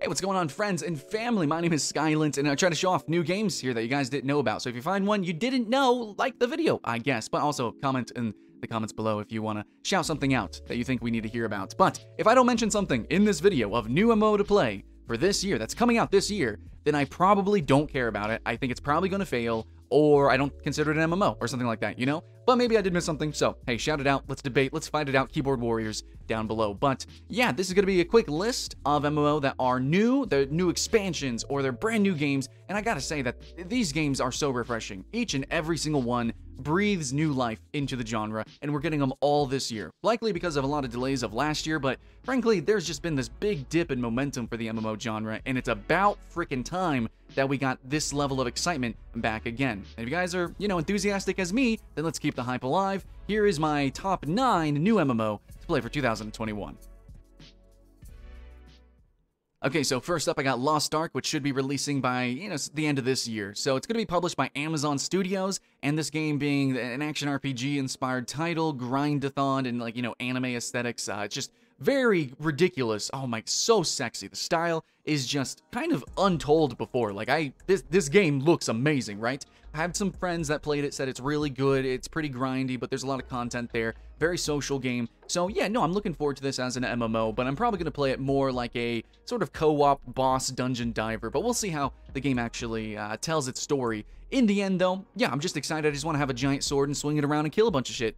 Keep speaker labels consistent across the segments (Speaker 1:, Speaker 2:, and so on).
Speaker 1: Hey, what's going on, friends and family? My name is Skylent, and I try to show off new games here that you guys didn't know about. So if you find one you didn't know, like the video, I guess. But also comment in the comments below if you want to shout something out that you think we need to hear about. But if I don't mention something in this video of new MMO to play for this year, that's coming out this year, then I probably don't care about it. I think it's probably going to fail, or I don't consider it an MMO or something like that, you know? But maybe I did miss something, so hey, shout it out, let's debate, let's fight it out, keyboard warriors down below. But yeah, this is going to be a quick list of MMO that are new, they're new expansions, or they're brand new games, and I gotta say that these games are so refreshing. Each and every single one breathes new life into the genre, and we're getting them all this year. Likely because of a lot of delays of last year, but frankly, there's just been this big dip in momentum for the MMO genre, and it's about freaking time that we got this level of excitement back again. And if you guys are, enthusiastic as me, then let's keep the hype alive. Here is my top 9 new MMO to play for 2021. Okay, so first up I got Lost Ark, which should be releasing by, the end of this year. So it's going to be published by Amazon Studios, and this game being an action RPG inspired title, grindathon, and anime aesthetics. It's just very ridiculous. Oh my, so sexy. The style is just kind of untold before. This game looks amazing, right? I had some friends that played it, said it's really good, it's pretty grindy, but there's a lot of content there. Very social game. So yeah, no, I'm looking forward to this as an MMO, but I'm probably going to play it more like a sort of co-op boss dungeon diver, but we'll see how the game actually tells its story. In the end, though, yeah, I'm just excited. I just want to have a giant sword and swing it around and kill a bunch of shit,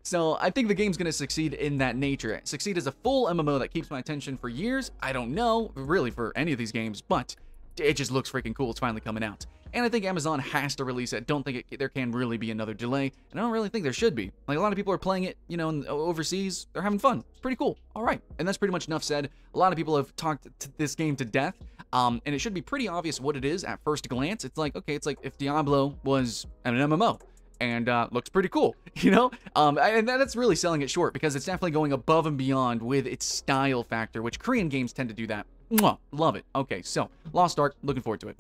Speaker 1: So I think the game's going to succeed in that nature. Succeed as a full MMO that keeps my attention for years. I don't know, really, for any of these games, but it just looks freaking cool. It's finally coming out. And I think Amazon has to release it. Don't think there can really be another delay. And I don't really think there should be. Like, a lot of people are playing it, overseas. They're having fun. It's pretty cool. All right. And that's pretty much enough said. A lot of people have talked this game to death. And it should be pretty obvious what it is at first glance. It's like, okay, it's like if Diablo was an MMO. And looks pretty cool, and that's really selling it short, because it's definitely going above and beyond with its style factor, which Korean games tend to do that. Mwah, love it. Okay, so Lost Ark, looking forward to it.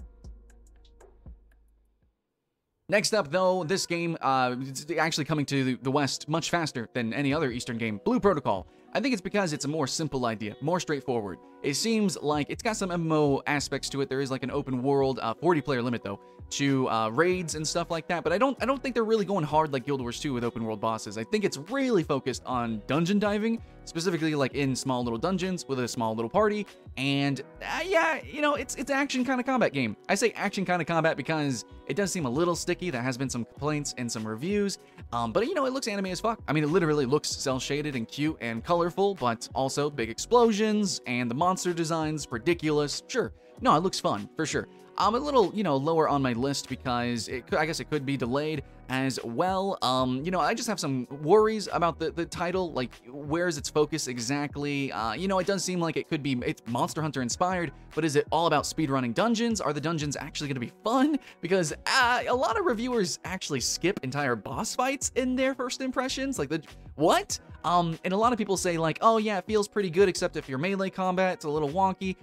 Speaker 1: Next up, though, this game is actually coming to the West much faster than any other Eastern game, Blue Protocol. I think it's because it's a more simple idea, more straightforward. It seems like it's got some MMO aspects to it. There is like an open world, 40-player limit though, to raids and stuff like that. But I don't think they're really going hard like Guild Wars 2 with open world bosses. I think it's really focused on dungeon diving, specifically like in small little dungeons with a small little party. And yeah, it's action kind of combat game. I say action kind of combat because it does seem a little sticky. There has been some complaints and some reviews. But it looks anime as fuck. I mean, it literally looks cel-shaded and cute and colorful, but also big explosions, and the monster designs ridiculous. Sure, no, it looks fun for sure. I'm a little, lower on my list because I guess it could be delayed as well. I just have some worries about the title, like where's its focus exactly? It does seem like it's Monster Hunter inspired, but is it all about speedrunning dungeons? Are the dungeons actually going to be fun? Because a lot of reviewers actually skip entire boss fights in their first impressions. Like, what? And a lot of people say like, oh yeah, it feels pretty good, except if your melee combat, it's a little wonky.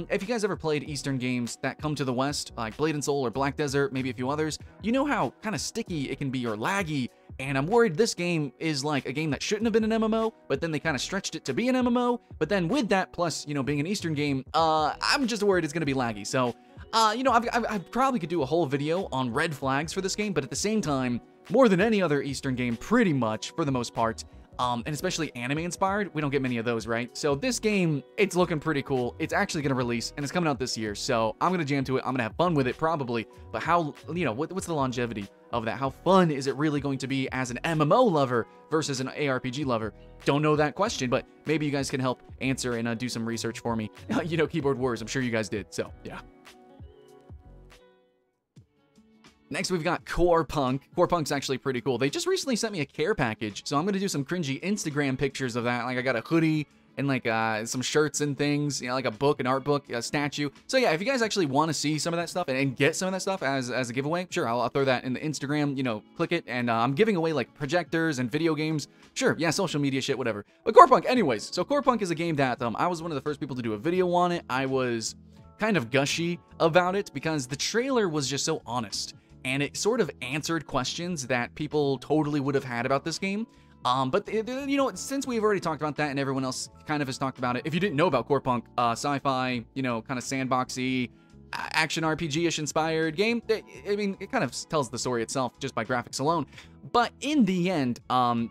Speaker 1: If you guys ever played Eastern games that come to the West, like Blade and Soul or Black Desert, maybe a few others, you know how kind of sticky it can be or laggy, and I'm worried this game is like a game that shouldn't have been an MMO, but then they kind of stretched it to be an MMO, but then with that, plus, being an Eastern game, I'm just worried it's going to be laggy. So, I probably could do a whole video on red flags for this game, but at the same time, more than any other Eastern game, pretty much, for the most part, and especially anime-inspired, we don't get many of those, right? So this game, it's looking pretty cool. It's actually going to release, and it's coming out this year, so I'm going to jam to it. I'm going to have fun with it, probably. But how, what's the longevity of that? How fun is it really going to be as an MMO lover versus an ARPG lover? Don't know that question, but maybe you guys can help answer and do some research for me. Keyboard warriors, I'm sure you guys did, so yeah. Next, we've got Core Punk. Core Punk's actually pretty cool. They just recently sent me a care package, so I'm going to do some cringy Instagram pictures of that. Like, I got a hoodie and, like, some shirts and things, like a book, an art book, a statue. So, yeah, if you guys actually want to see some of that stuff and get some of that stuff as a giveaway, sure, I'll throw that in the Instagram, click it, and I'm giving away, like, projectors and video games. Sure, yeah, social media shit, whatever. But Core Punk, anyways. So, Core Punk is a game that I was one of the first people to do a video on it. I was kind of gushy about it because the trailer was just so honest. And it sort of answered questions that people totally would have had about this game. But you know, since we've already talked about that and everyone else kind of has talked about it, if you didn't know about Core Punk, sci-fi, you know, kind of sandboxy, action RPG-ish inspired game, I mean, it kind of tells the story itself just by graphics alone. But in the end,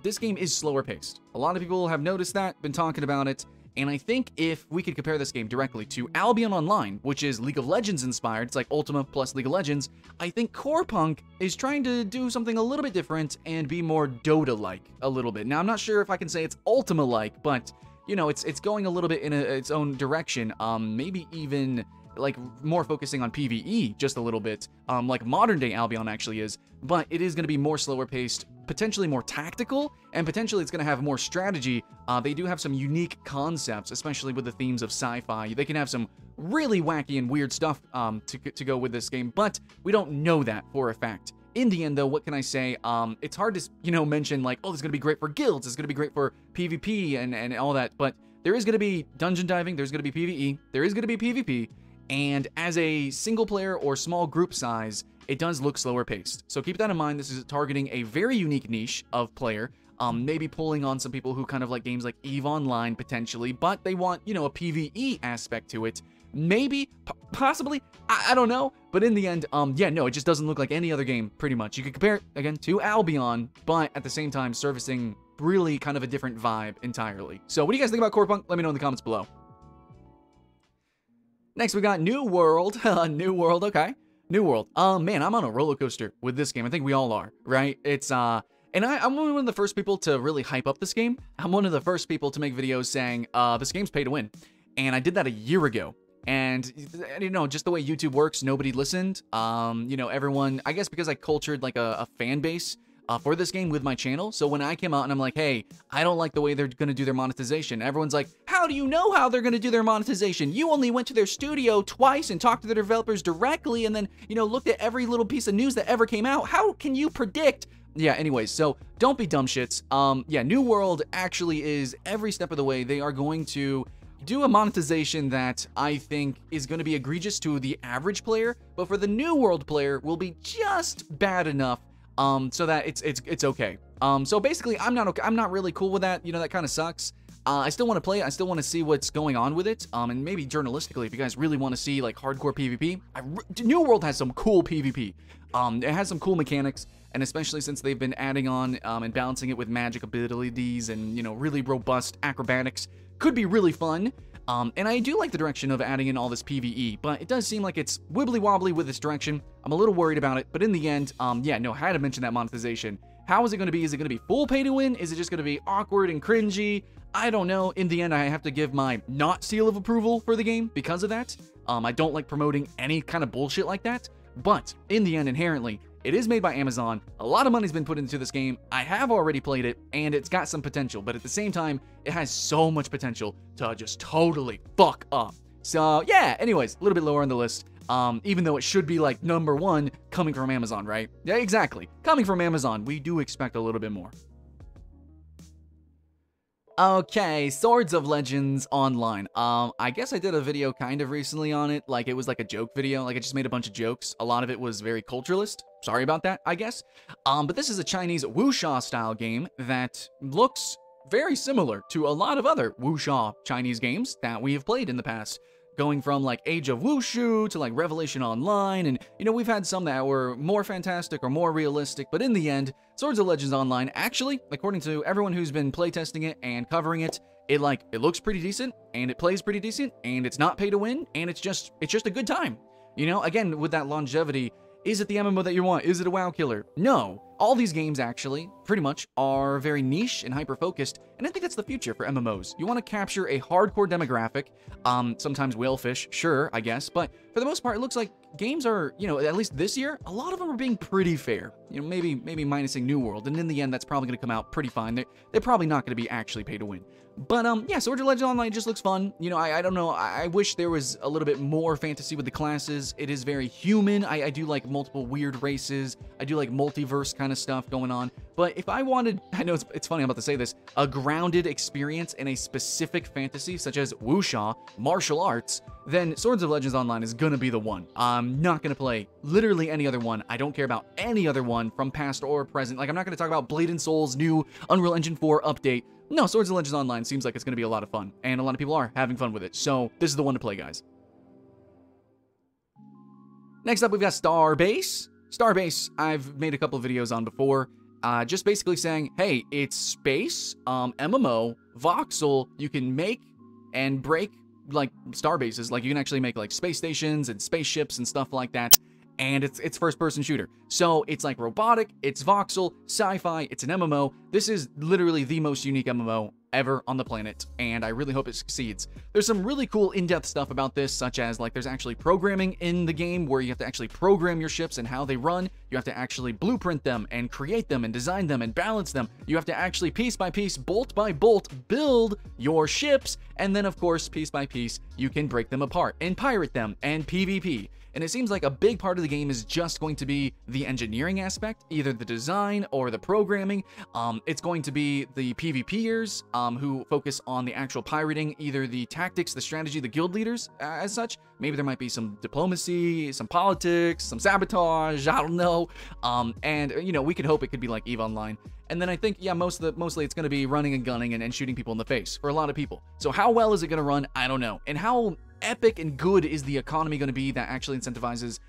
Speaker 1: this game is slower paced. A lot of people have noticed that, been talking about it. And I think if we could compare this game directly to Albion Online, which is League of Legends inspired, it's like Ultima plus League of Legends, I think Core Punk is trying to do something a little bit different and be more Dota-like a little bit. Now, I'm not sure if I can say it's Ultima-like, but, you know, it's going a little bit in its own direction, maybe even like more focusing on PvE just a little bit, like modern day Albion actually is, but it is going to be more slower paced, potentially more tactical, and potentially it's going to have more strategy. They do have some unique concepts, especially with the themes of sci-fi. They can have some really wacky and weird stuff to go with this game, but we don't know that for a fact. In the end, though, what can I say? It's hard to, you know, mention like, oh, this is going to be great for guilds, it's going to be great for PvP and all that, but there is going to be dungeon diving, there's going to be PvE, there is going to be PvP, and as a single player or small group size, it does look slower paced. So keep that in mind. This is targeting a very unique niche of player, maybe pulling on some people who kind of like games like EVE Online potentially, but they want, you know, a PvE aspect to it. Maybe, possibly, I don't know. But in the end, yeah, no, it just doesn't look like any other game, pretty much. You could compare it, again, to Albion, but at the same time, servicing really kind of a different vibe entirely. So what do you guys think about Core Punk? Let me know in the comments below. Next, we got New World. New World, okay. New World. Man, I'm on a roller coaster with this game. I think we all are, right? It's, and I'm one of the first people to really hype up this game. I'm one of the first people to make videos saying, this game's pay to win. And I did that a year ago. And, you know, just the way YouTube works, nobody listened. You know, everyone, I guess because I cultured like a fan base for this game with my channel. So when I came out and I'm like, hey, I don't like the way they're going to do their monetization. Everyone's like, how do you know how they're going to do their monetization? You only went to their studio twice and talked to the developers directly and then, you know, looked at every little piece of news that ever came out. How can you predict? Yeah, anyways, so don't be dumb shits. Yeah, New World actually is every step of the way. They are going to do a monetization that I think is going to be egregious to the average player, but for the New World player will be just bad enough so that it's okay. So basically, I'm not really cool with that. You know, that kind of sucks. I still want to play it. I still want to see what's going on with it. And maybe journalistically, if you guys really want to see like hardcore PvP, New World has some cool PvP. It has some cool mechanics, and especially since they've been adding on and balancing it with magic abilities and, you know, really robust acrobatics, could be really fun. And I do like the direction of adding in all this PvE, but it does seem like it's wibbly-wobbly with this direction. I'm a little worried about it, but in the end, yeah, no, I had to mention that monetization. How is it going to be? Is it going to be full pay to win? Is it just going to be awkward and cringy? I don't know. In the end, I have to give my not seal of approval for the game because of that. I don't like promoting any kind of bullshit like that, but in the end, inherently, it is made by Amazon. A lot of money's been put into this game. I have already played it, and it's got some potential, but at the same time, it has so much potential to just totally fuck up. So, yeah, anyways, a little bit lower on the list, even though it should be, like, #1 coming from Amazon, right? Yeah, exactly. Coming from Amazon, we do expect a little bit more. Okay, Swords of Legends Online. I guess I did a video kind of recently on it. Like, it was like a joke video. Like, I just made a bunch of jokes. A lot of it was very culturalist. Sorry about that, I guess. But this is a Chinese wuxia style game that looks very similar to a lot of other wuxia Chinese games that we have played in the past. Going from like Age of Wushu to like Revelation Online, and you know, we've had some that were more fantastic or more realistic, but in the end, Swords of Legends Online actually, according to everyone who's been playtesting it and covering it, it looks pretty decent, and it plays pretty decent, and it's not pay to win, and it's just a good time. You know, again, with that longevity, is it the MMO that you want? Is it a WoW killer? No. All these games, actually, pretty much, are very niche and hyper-focused, and I think that's the future for MMOs. You want to capture a hardcore demographic, sometimes whalefish, sure, I guess, but for the most part, it looks like games are, you know, at least this year, a lot of them are being pretty fair. You know, maybe minusing New World, and in the end, that's probably going to come out pretty fine. They're probably not going to be actually pay to win. But, yeah, Swords of Legends Online just looks fun. You know, I don't know, I wish there was a little bit more fantasy with the classes. It is very human. I do like multiple weird races. I do like multiverse kind of stuff going on. But if I wanted, I know it's funny I'm about to say this, a grounded experience in a specific fantasy such as wuxia, martial arts, then Swords of Legends Online is gonna be the one. I'm not gonna play literally any other one. I don't care about any other one from past or present. Like, I'm not gonna talk about Blade and Soul's new Unreal Engine 4 update. No, Swords of Legends Online seems like it's gonna be a lot of fun, and a lot of people are having fun with it. So this is the one to play, guys. Next up, we've got Starbase. Starbase, I've made a couple of videos on before, just basically saying, hey, it's space, MMO, voxel, you can make and break, like, starbases, like, you can actually make, like, space stations and spaceships and stuff like that, and it's first-person shooter. So, it's, like, robotic, it's voxel, sci-fi, it's an MMO. This is literally the most unique MMO ever on the planet, and I really hope it succeeds. There's some really cool in-depth stuff about this, such as, like, there's actually programming in the game where you have to actually program your ships and how they run. You have to actually blueprint them and create them and design them and balance them. You have to actually piece by piece, bolt by bolt, build your ships, and then, of course, piece by piece, you can break them apart and pirate them and PvP. And it seems like a big part of the game is just going to be the engineering aspect, either the design or the programming. It's going to be the PvPers who focus on the actual pirating, either the tactics, the strategy, the guild leaders as such. Maybe there might be some diplomacy, some politics, some sabotage, I don't know. And, you know, we could hope it could be like EVE Online. And then I think, yeah, mostly it's going to be running and gunning and shooting people in the face for a lot of people. So how well is it going to run? I don't know. And how epic and good is the economy going to be that actually incentivizes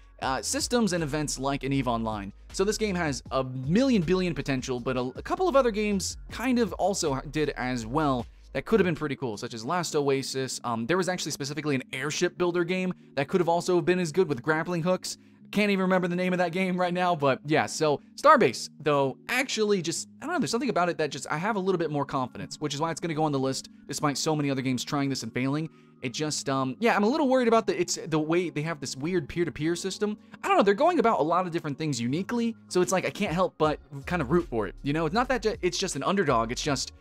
Speaker 1: systems and events like an EVE Online? So this game has a billion potential, but a couple of other games kind of also did as well that could have been pretty cool, such as Last Oasis. There was actually specifically an airship builder game that could have also been as good with grappling hooks. Can't even remember the name of that game right now, but yeah, so Starbase, though, actually just, I don't know, there's something about it that just, I have a little bit more confidence, which is why it's going to go on the list, despite so many other games trying this and failing. It just, yeah, I'm a little worried about the way they have this weird peer-to-peer system. I don't know, they're going about a lot of different things uniquely, so it's like, I can't help but kind of root for it, you know? It's not that it's just an underdog, it's just,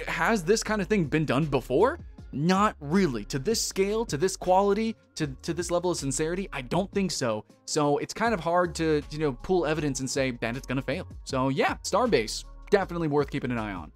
Speaker 1: has this kind of thing been done before? Not really. To this scale, to this quality, to this level of sincerity, I don't think so. So it's kind of hard to, you know, pull evidence and say that it's gonna fail. So yeah, Starbase, definitely worth keeping an eye on.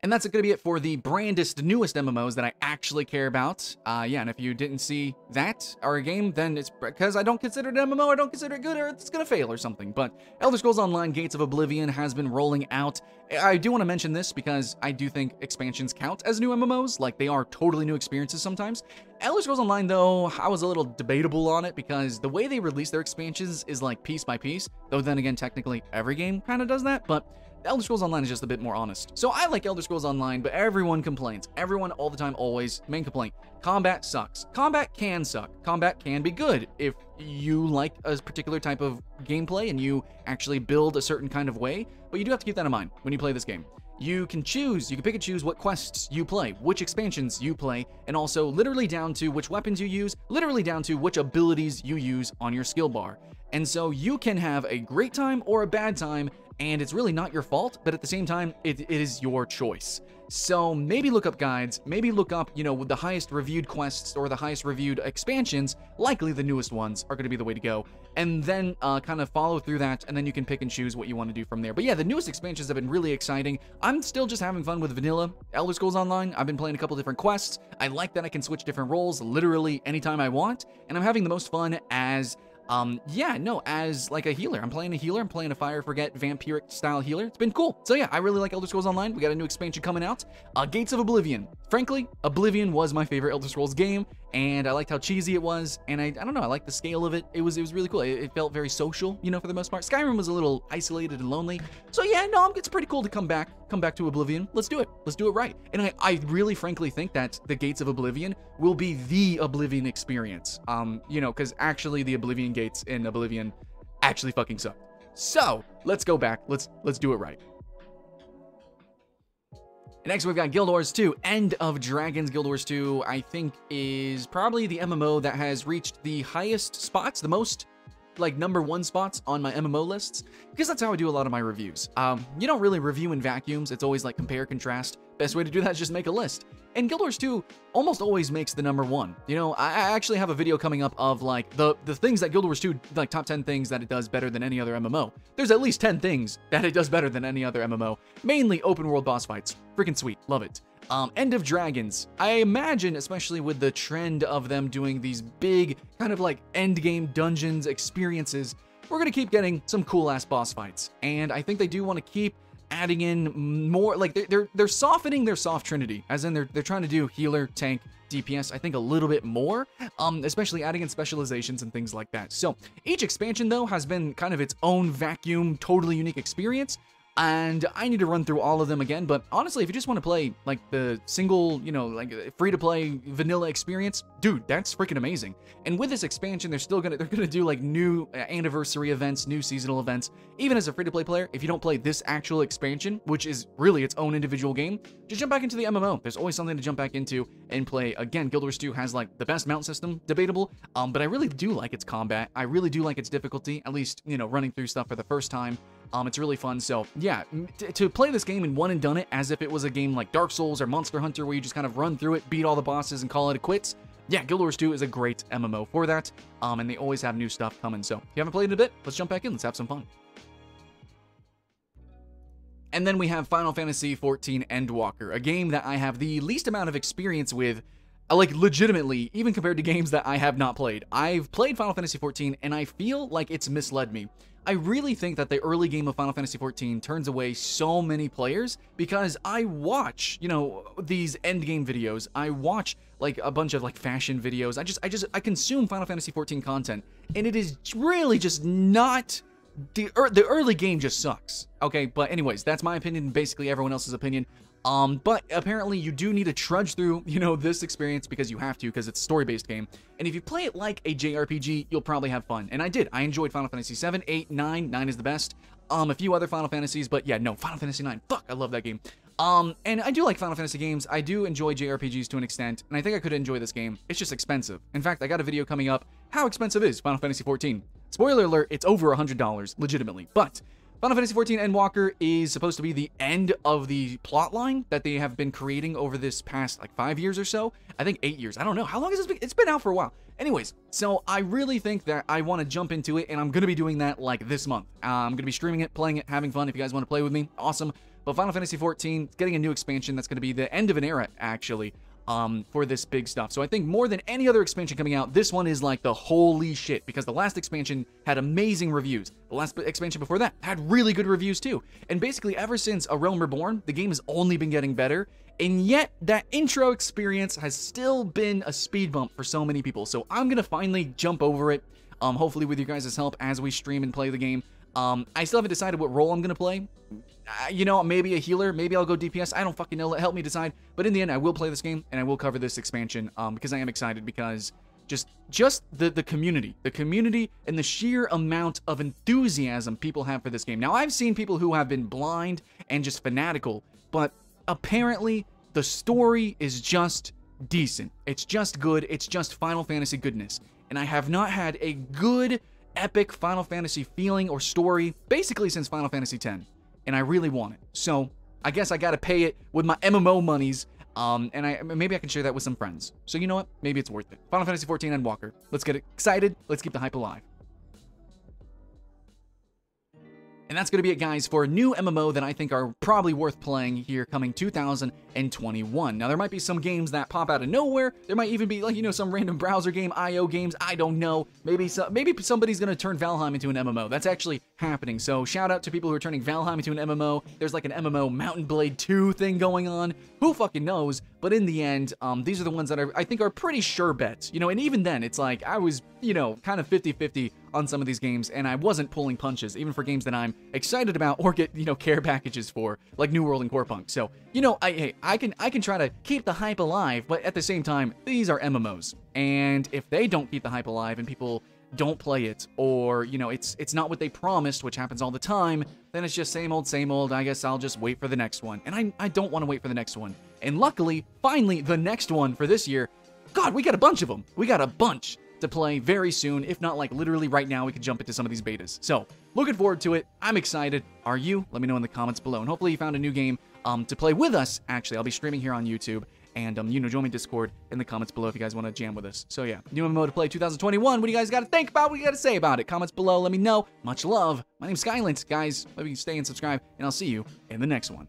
Speaker 1: And that's going to be it for the brandest, newest MMOs that I actually care about. Yeah, and if you didn't see that or a game, then it's because I don't consider it an MMO, I don't consider it good, or it's going to fail or something. But Elder Scrolls Online Gates of Oblivion has been rolling out. I do want to mention this because I do think expansions count as new MMOs, like they are totally new experiences sometimes. Elder Scrolls Online, though, I was a little debatable on it because the way they release their expansions is like piece by piece, though then again, technically every game kind of does that, but Elder Scrolls Online is just a bit more honest. So I like Elder Scrolls Online, but everyone complains. Everyone all the time, always. Main complaint. Combat sucks. Combat can suck. Combat can be good if you like a particular type of gameplay and you actually build a certain kind of way, but you do have to keep that in mind when you play this game. You can pick and choose what quests you play, which expansions you play, and also literally down to which weapons you use, literally down to which abilities you use on your skill bar. And so you can have a great time or a bad time, and it's really not your fault, but at the same time, it is your choice. So maybe look up guides, maybe look up, you know, the highest reviewed quests or the highest reviewed expansions, likely the newest ones are going to be the way to go, and then kind of follow through that, and then you can pick and choose what you want to do from there. But yeah, the newest expansions have been really exciting. I'm still just having fun with vanilla Elder Scrolls Online. I've been playing a couple different quests. I like that I can switch different roles literally anytime I want, and I'm having the most fun as as like a healer. I'm playing a healer. I'm playing a Fire Forget vampiric style healer. It's been cool. So yeah, I really like Elder Scrolls Online. We got a new expansion coming out. Gates of Oblivion. Frankly, Oblivion was my favorite Elder Scrolls game, and I liked how cheesy it was, and I don't know, I liked the scale of it. It was really cool. It felt very social, you know, for the most part. Skyrim was a little isolated and lonely. So yeah, no, it's pretty cool to come back to Oblivion. Let's do it. Let's do it right. And I really frankly think that the Gates of Oblivion will be the Oblivion experience. You know, because actually the Oblivion gates in Oblivion actually fucking suck. So let's go back. Let's do it right. Next, we've got Guild Wars 2, End of Dragons. Guild Wars 2, I think, is probably the MMO that has reached the highest spots, the most like #1 spots on my MMO lists, because that's how I do a lot of my reviews. You don't really review in vacuums. It's always like compare, contrast. Best way to do that is just make a list. And Guild Wars 2 almost always makes the #1. You know, I actually have a video coming up of like the things that Guild Wars 2, like top 10 things that it does better than any other MMO. There's at least 10 things that it does better than any other MMO. Mainly open world boss fights. Freaking sweet. Love it. End of Dragons. I imagine, especially with the trend of them doing these big kind of like end game dungeons experiences, we're gonna keep getting some cool ass boss fights. And I think they do want to keep adding in more, like they're softening their soft trinity, as in they're trying to do healer, tank, DPS, I think a little bit more, especially adding in specializations and things like that. So each expansion though has been kind of its own vacuum, totally unique experience. And I need to run through all of them again, but honestly, if you just want to play like the single, you know, like free-to-play vanilla experience, dude, that's freaking amazing. And with this expansion, they're gonna do like new anniversary events, new seasonal events. Even as a free-to-play player, if you don't play this actual expansion, which is really its own individual game, just jump back into the MMO. There's always something to jump back into and play. Again, Guild Wars 2 has like the best mount system, debatable, but I really do like its combat. I really do like its difficulty, at least, you know, running through stuff for the first time. It's really fun. So yeah, to play this game and one and done it as if it was a game like Dark Souls or Monster Hunter where you just kind of run through it, beat all the bosses and call it a quits. Yeah, Guild Wars 2 is a great MMO for that. And they always have new stuff coming. So if you haven't played it a bit, let's jump back in. Let's have some fun. And then we have Final Fantasy XIV Endwalker, a game that I have the least amount of experience with, like legitimately, even compared to games that I have not played. I've played Final Fantasy XIV and I feel like it's misled me. I really think that the early game of Final Fantasy XIV turns away so many players because I watch, you know, these end game videos. I watch like a bunch of like fashion videos. I consume Final Fantasy XIV content, and it is really just not. The early game just sucks. Okay, but anyways, that's my opinion and basically everyone else's opinion. But apparently you do need to trudge through, you know, this experience because you have to, because it's a story-based game. And if you play it like a JRPG, you'll probably have fun. And I did. I enjoyed Final Fantasy 7, 8, 9. 9 is the best. A few other Final Fantasies, but yeah, no, Final Fantasy 9. Fuck, I love that game. And I do like Final Fantasy games. I do enjoy JRPGs to an extent, and I think I could enjoy this game. It's just expensive. In fact, I got a video coming up. How expensive is Final Fantasy XIV? Spoiler alert, it's over $100, legitimately. But Final Fantasy XIV Endwalker is supposed to be the end of the plotline that they have been creating over this past, like, 5 years or so. I think 8 years. I don't know. How long has this been? It's been out for a while. Anyways, so I really think that I want to jump into it, and I'm going to be doing that, like, this month. I'm going to be streaming it, playing it, having fun. If you guys want to play with me, awesome. But Final Fantasy XIV, it's getting a new expansion that's going to be the end of an era, actually, for this big stuff. So I think more than any other expansion coming out, this one is like the holy shit, because the last expansion had amazing reviews. The last expansion before that had really good reviews too. And basically ever since A Realm Reborn, the game has only been getting better. And yet that intro experience has still been a speed bump for so many people. So I'm going to finally jump over it, hopefully with your guys' help as we stream and play the game. I still haven't decided what role I'm going to play. You know, maybe a healer, maybe I'll go DPS, I don't fucking know, help me decide. But in the end, I will play this game, and I will cover this expansion, because I am excited, because just the community and the sheer amount of enthusiasm people have for this game. Now, I've seen people who have been blind and just fanatical, but apparently the story is just decent. It's just good, it's just Final Fantasy goodness. And I have not had a good, epic Final Fantasy feeling or story basically since Final Fantasy X. And I really want it. So I guess I gotta pay it with my MMO monies, and maybe I can share that with some friends. So you know what? Maybe it's worth it. Final Fantasy XIV Endwalker. Let's get excited. Let's keep the hype alive. And that's going to be it, guys, for a new MMO that I think are probably worth playing here coming 2021. Now, there might be some games that pop out of nowhere. There might even be, like, you know, some random browser game, IO games. I don't know. Maybe somebody's going to turn Valheim into an MMO. That's actually happening. So shout out to people who are turning Valheim into an MMO. There's like an MMO Mountain Blade 2 thing going on. Who fucking knows? But in the end, these are the ones that I think are pretty sure bets. You know, and even then, it's like I was, you know, kind of 50-50 on some of these games, and I wasn't pulling punches, even for games that I'm excited about or get, you know, care packages for, like New World and Core Punk. So, you know, I can try to keep the hype alive, but at the same time, these are MMOs. And if they don't keep the hype alive and people don't play it, or, you know, it's not what they promised, which happens all the time, then it's just same old, I guess I'll just wait for the next one. And I don't want to wait for the next one. And luckily, finally, the next one for this year, God, we got a bunch of them. We got a bunch to play very soon. If not, like, literally right now, we could jump into some of these betas. So, looking forward to it. I'm excited. Are you? Let me know in the comments below. And hopefully you found a new game to play with us, actually. I'll be streaming here on YouTube. And, join me Discord in the comments below if you guys want to jam with us. So, yeah, new MMO to play 2021. What do you guys got to think about? What do you got to say about it? Comments below. Let me know. Much love. My name's Skylent, guys. Hope you can stay and subscribe. And I'll see you in the next one.